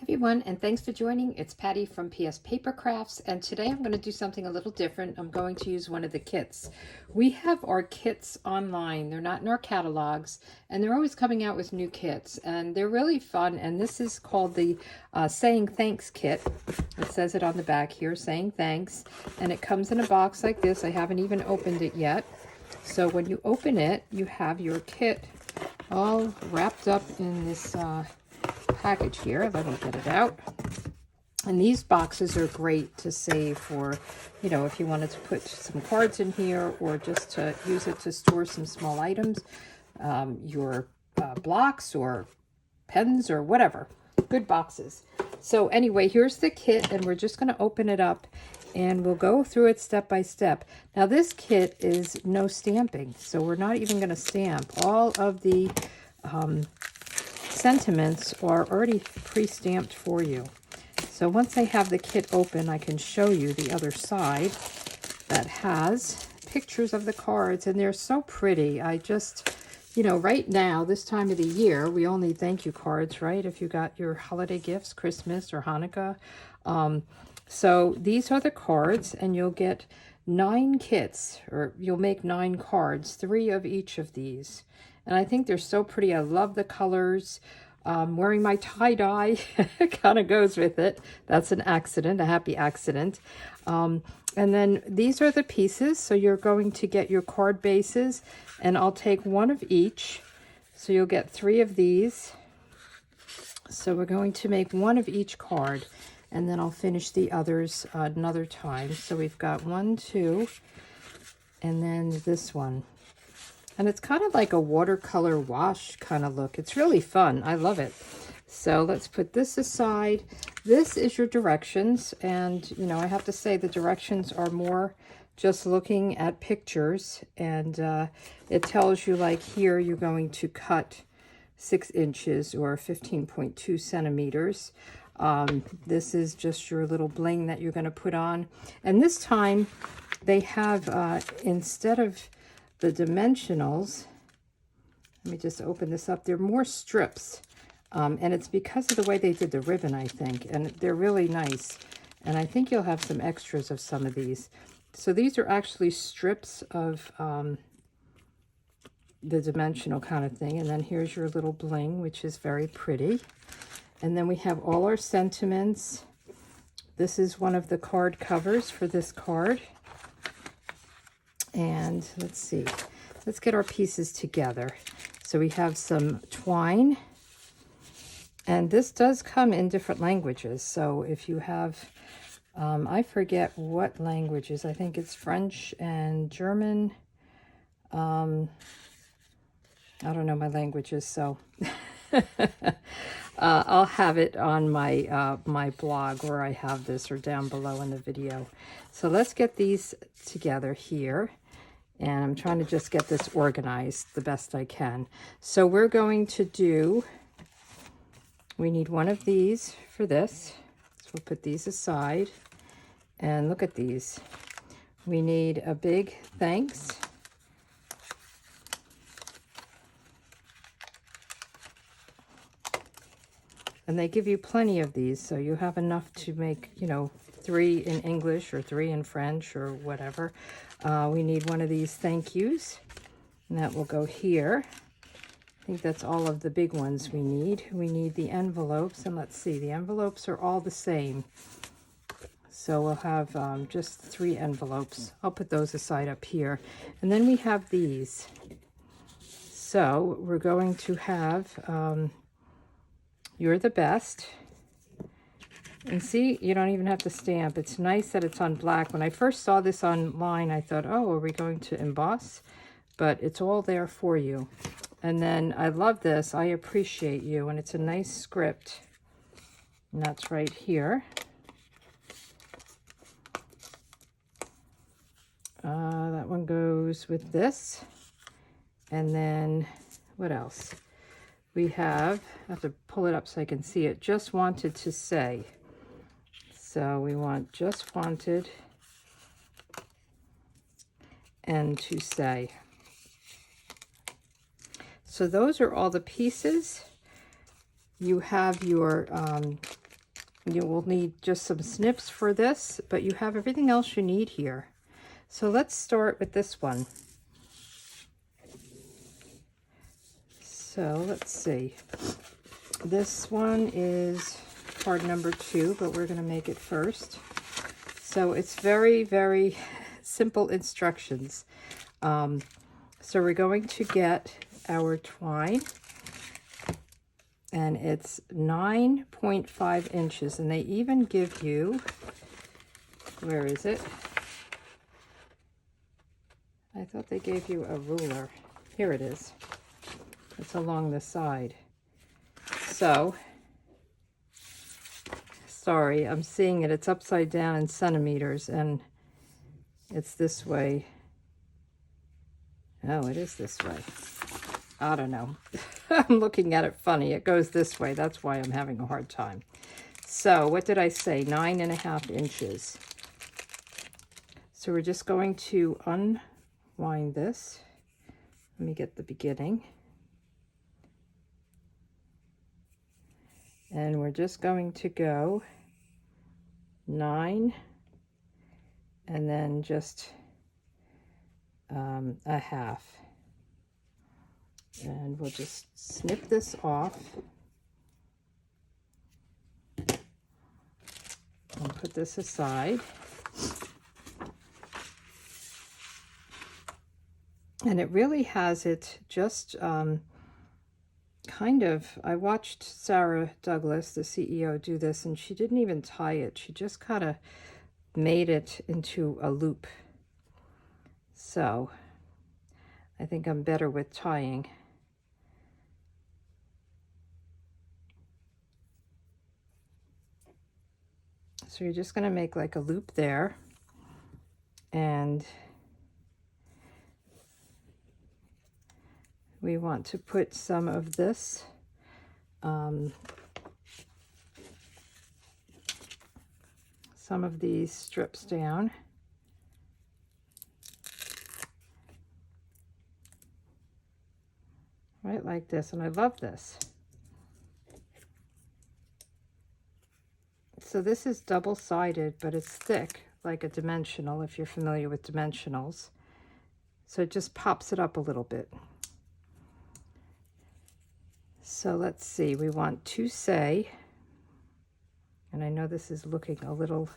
Everyone, and thanks for joining. It's Patty from pspapercrafts, and today I'm going to do something a little different. I'm going to use one of the kits. We have our kits online. They're not in our catalogs, and they're always coming out with new kits, and they're really fun. And this is called the Saying Thanks kit. It says it on the back here, Saying Thanks, and it comes in a box like this. I haven't even opened it yet. So when you open it, you have your kit all wrapped up in this package here. Let me get it out. And these boxes are great to save for, you know, if you wanted to put some cards in here or just to use it to store some small items, your blocks or pens or whatever. Good boxes. So anyway, here's the kit, and we're just going to open it up and we'll go through it step by step. Now this kit is no stamping, so we're not even going to stamp. All of the sentiments are already pre-stamped for you. So once I have the kit open, I can show you the other side that has pictures of the cards, and they're so pretty. I just, you know, right now, this time of the year, we all need thank you cards, right? If you got your holiday gifts, Christmas or Hanukkah. So these are the cards, and you'll get 9 kits, or you'll make 9 cards, 3 of each of these. And I think they're so pretty. I love the colors. Wearing my tie-dye kind of goes with it. That's an accident, a happy accident. And then these are the pieces. So you're going to get your card bases, and I'll take 1 of each. So you'll get 3 of these. So we're going to make 1 of each card, and then I'll finish the others another time. So we've got 1, 2, and then this one. And it's kind of like a watercolor wash kind of look. It's really fun. I love it. So let's put this aside. This is your directions. And, you know, I have to say the directions are more just looking at pictures. And it tells you, like, here you're going to cut 6 inches or 15.2 centimeters. This is just your little bling that you're going to put on. And this time they have, instead of the dimensionals, let me just open this up, they're more strips, and it's because of the way they did the ribbon, I think, and they're really nice. And I think you'll have some extras of some of these. So these are actually strips of the dimensional kind of thing. And then here's your little bling, which is very pretty. And then we have all our sentiments. This is one of the card covers for this card. And let's see, let's get our pieces together. So we have some twine, and this does come in different languages. So if you have, I forget what languages, I think it's French and German. I don't know my languages, so I'll have it on my my blog where I have this, or down below in the video. So let's get these together here. And I'm trying to just get this organized the best I can. So we're going to do, we need 1 of these for this. So we'll put these aside. And look at these. We need a big thanks. And they give you plenty of these, so you have enough to make, you know, 3 in English or 3 in French or whatever. We need 1 of these thank yous, and that will go here. I think that's all of the big ones we need. We need the envelopes, and let's see, the envelopes are all the same. So we'll have just 3 envelopes. I'll put those aside up here. And then we have these. So we're going to have You're the Best. And see, you don't even have to stamp. It's nice that it's on black. When I first saw this online, I thought, oh, are we going to emboss? But it's all there for you. And then I love this, I Appreciate You, and it's a nice script. And that's right here. That one goes with this. And then, what else? We have, I have to pull it up so I can see it, Just Wanted to Say. So we want Just Wanted and To Say. So those are all the pieces. You have your You will need just some snips for this, but you have everything else you need here. So let's start with this one. So let's see. This one is card number 2, but we're going to make it first. So it's very, very simple instructions. So we're going to get our twine, and it's 9.5 inches, and they even give you, where is it? I thought they gave you a ruler. Here it is. It's along the side. So, sorry, I'm seeing it. It's upside down in centimeters, and it's this way. Oh, it is this way. I don't know. I'm looking at it funny. It goes this way. That's why I'm having a hard time. So what did I say? 9.5 inches. So we're just going to unwind this. Let me get the beginning. And we're just going to go 9 and then just a half. And we'll just snip this off and put this aside. And it really has it just kind of, I watched Sarah Douglas, the CEO, do this, and she didn't even tie it. She just kind of made it into a loop. So I think I'm better with tying. So you're just going to make like a loop there, and we want to put some of this some of these strips down. Right like this, and I love this. So this is double-sided, but it's thick, like a dimensional, if you're familiar with dimensionals. So it just pops it up a little bit. So let's see, we want to say, and I know this is looking a little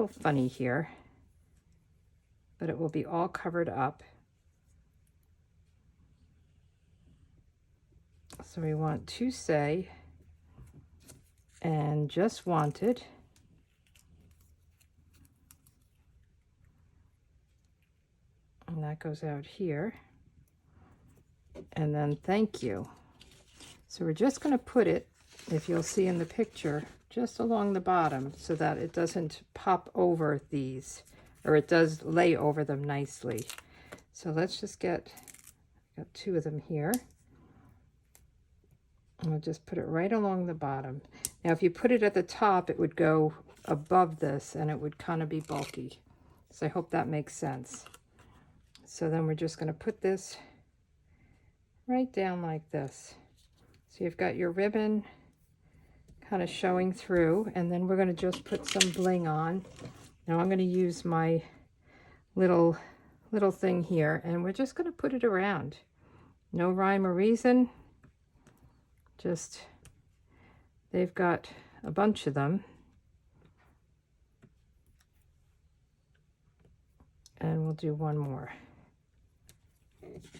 funny here, but it will be all covered up. So we want to say, and just wanted, and that goes out here, and then thank you. So we're just going to put it, if you'll see in the picture, just along the bottom so that it doesn't pop over these, or it does lay over them nicely. So let's just got 2 of them here. And we'll just put it right along the bottom. Now, if you put it at the top, it would go above this and it would kind of be bulky. So I hope that makes sense. So then we're just going to put this right down like this. So you've got your ribbon kind of showing through, and then we're going to just put some bling on. Now I'm going to use my little thing here, and we're just going to put it around. No rhyme or reason. Just, they've got a bunch of them. And we'll do one more.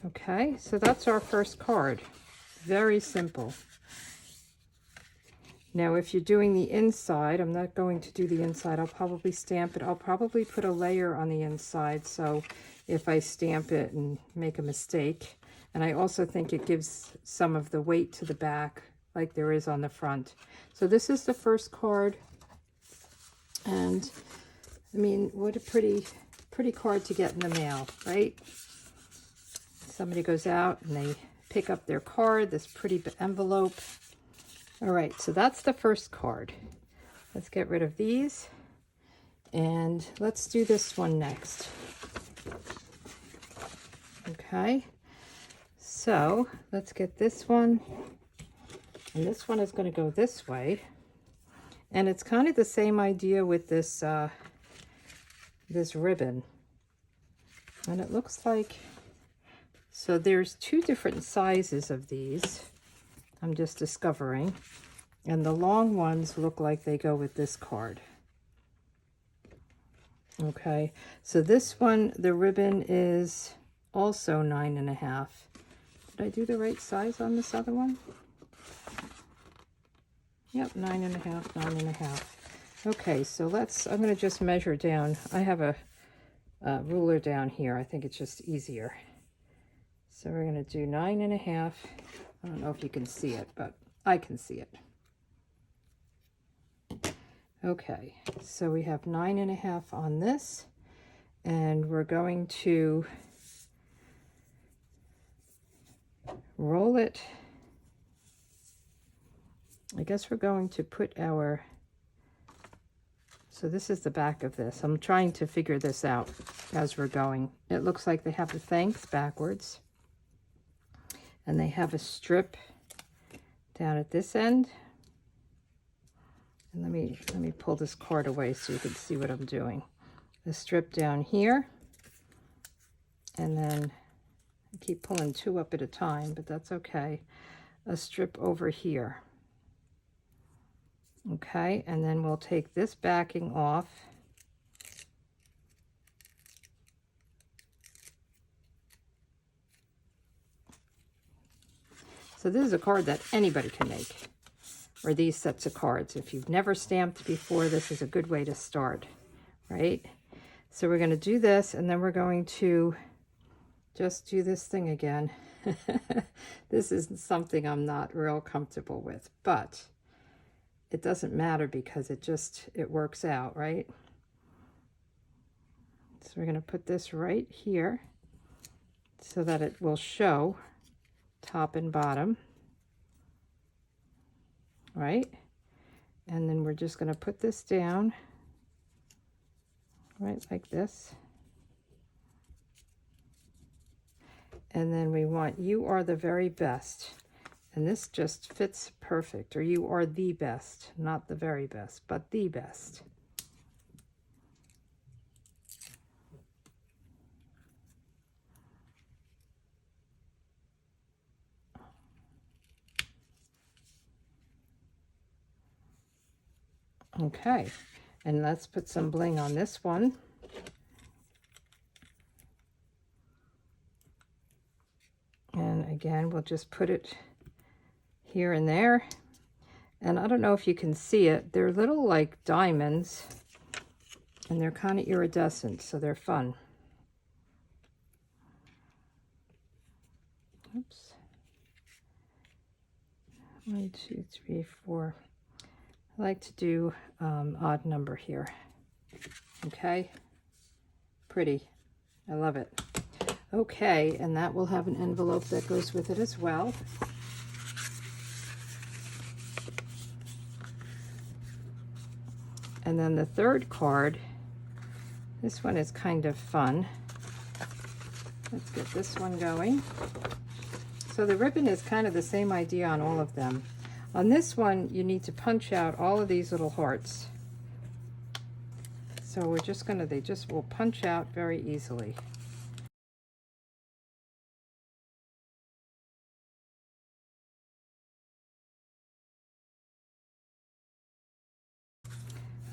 Okay, so that's our first card. Very simple. Now, if you're doing the inside, I'm not going to do the inside. I'll probably stamp it. I'll probably put a layer on the inside, so if I stamp it and make a mistake. And I also think it gives some of the weight to the back, like there is on the front. So this is the first card. And, I mean, what a pretty card to get in the mail, right? Somebody goes out and they pick up their card, this pretty envelope. All right, so that's the first card. Let's get rid of these, and let's do this one next. Okay, so let's get this one, and this one is going to go this way, And it's kind of the same idea with this this ribbon. And it looks like, so there's two different sizes of these, I'm just discovering. And the long ones look like they go with this card. Okay, so this one, the ribbon is also 9.5. Did I do the right size on this other one? Yep, 9.5, 9.5. Okay, so I'm going to just measure down. I have a ruler down here. I think it's just easier. So we're going to do 9.5. I don't know if you can see it, but I can see it. Okay, so we have 9.5 on this, and we're going to roll it. I guess we're going to put our, so this is the back of this. I'm trying to figure this out as we're going. It looks like they have the thanks backwards, and they have a strip down at this end. And let me pull this card away so you can see what I'm doing. The strip down here, and then I keep pulling two up at a time, but that's okay. A strip over here. Okay, and then we'll take this backing off. So this is a card that anybody can make, or these sets of cards. If you've never stamped before, this is a good way to start, right? So we're going to do this, and then we're going to just do this thing again. This is something I'm not real comfortable with, but it doesn't matter because it works out, right? So we're going to put this right here so that it will show top and bottom, right? And then we're just going to put this down right like this. And then we want "you are the very best." And this just fits perfect. Or "you are the best," not the very best, but the best. Okay, and let's put some bling on this one. And again, we'll just put it here and there. And I don't know if you can see it. They're little like diamonds, and they're kind of iridescent, so they're fun. Oops. 1, 2, 3, 4. I like to do odd number here. Okay, pretty. I love it. Okay, and that will have an envelope that goes with it as well. And then the third card, this one is kind of fun. Let's get this one going. So the ribbon is kind of the same idea on all of them. On this one, you need to punch out all of these little hearts. So we're just gonna, they just will punch out very easily.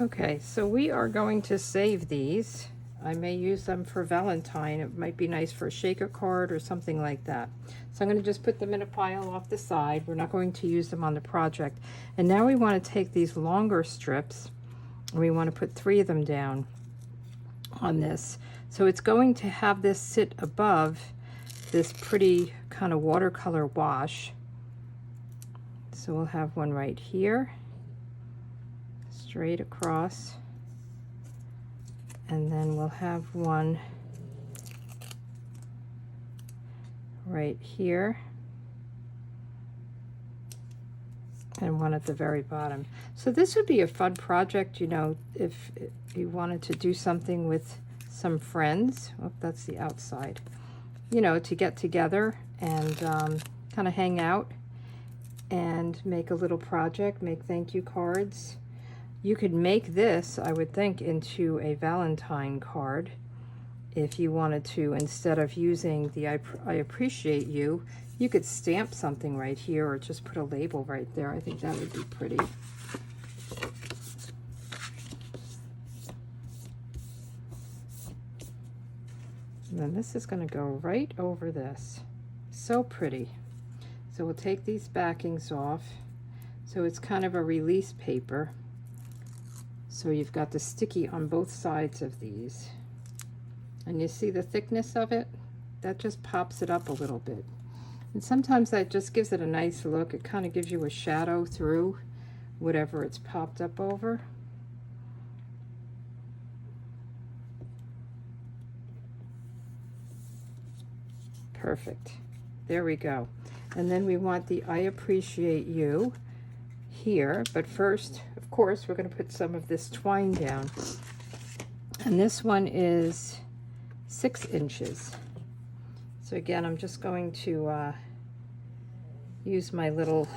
Okay, so we are going to save these. I may use them for Valentine. It might be nice for a shaker card or something like that. So I'm going to just put them in a pile off the side. We're not going to use them on the project. And now we want to take these longer strips, and we want to put 3 of them down on this. So it's going to have this sit above this pretty kind of watercolor wash. So we'll have one right here, straight across, and then we'll have one right here and one at the very bottom. So this would be a fun project, you know, if you wanted to do something with some friends. Oh, that's the outside. You know, to get together and kind of hang out and make a little project, make thank you cards. You could make this, I would think, into a Valentine card if you wanted to. Instead of using the I appreciate you, you could stamp something right here or just put a label right there. I think that would be pretty. And then this is going to go right over this. So pretty. So we'll take these backings off. So it's kind of a release paper. So you've got the sticky on both sides of these. And you see the thickness of it? That just pops it up a little bit. And sometimes that just gives it a nice look. It kind of gives you a shadow through whatever it's popped up over. Perfect. There we go. And then we want the I appreciate you here. But first, of course, we're going to put some of this twine down. And this one is 6 inches. So again, I'm just going to use my little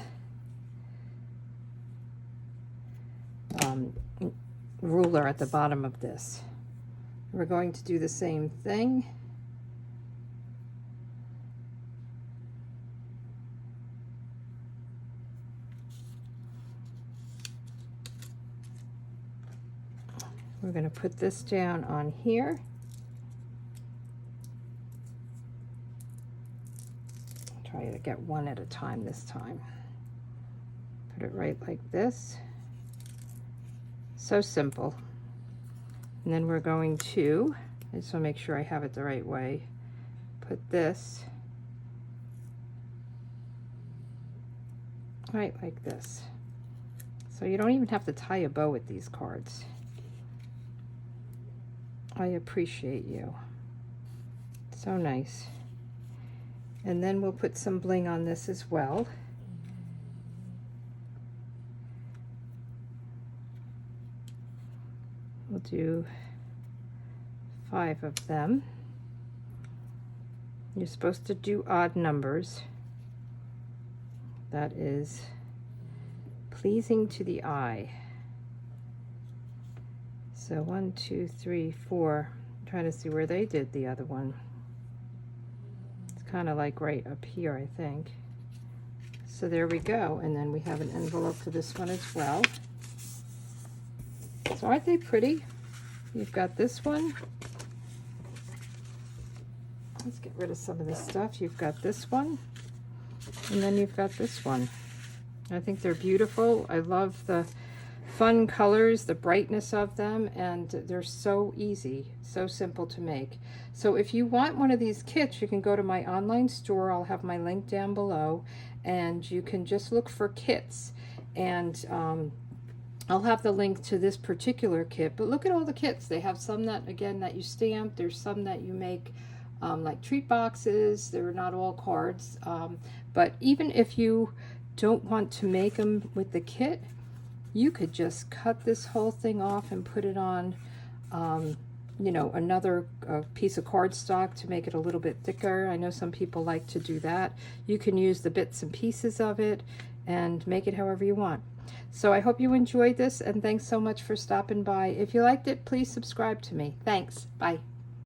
ruler at the bottom of this. We're going to do the same thing. We're going to put this down on here. Try to get one at a time this time. Put it right like this. So simple. And then we're going to, I just want to make sure I have it the right way, put this right like this. So you don't even have to tie a bow with these cards. I appreciate you. So nice. And then we'll put some bling on this as well. We'll do 5 of them. You're supposed to do odd numbers. That is pleasing to the eye. So 1, 2, 3, 4. I'm trying to see where they did the other one. It's kind of like right up here, I think. So there we go. And then we have an envelope for this one as well. So aren't they pretty? You've got this one. Let's get rid of some of this stuff. You've got this one. And then you've got this one. I think they're beautiful. I love the fun colors, the brightness of them, and they're so easy, so simple to make. So if you want one of these kits, you can go to my online store. I'll have my link down below, and you can just look for kits. And I'll have the link to this particular kit, but look at all the kits. They have some that, again, that you stamp. There's some that you make like treat boxes. They're not all cards. But even if you don't want to make them with the kit, you could just cut this whole thing off and put it on, you know, another piece of cardstock to make it a little bit thicker. I know some people like to do that. You can use the bits and pieces of it and make it however you want. So I hope you enjoyed this, and thanks so much for stopping by. If you liked it, please subscribe to me. Thanks. Bye.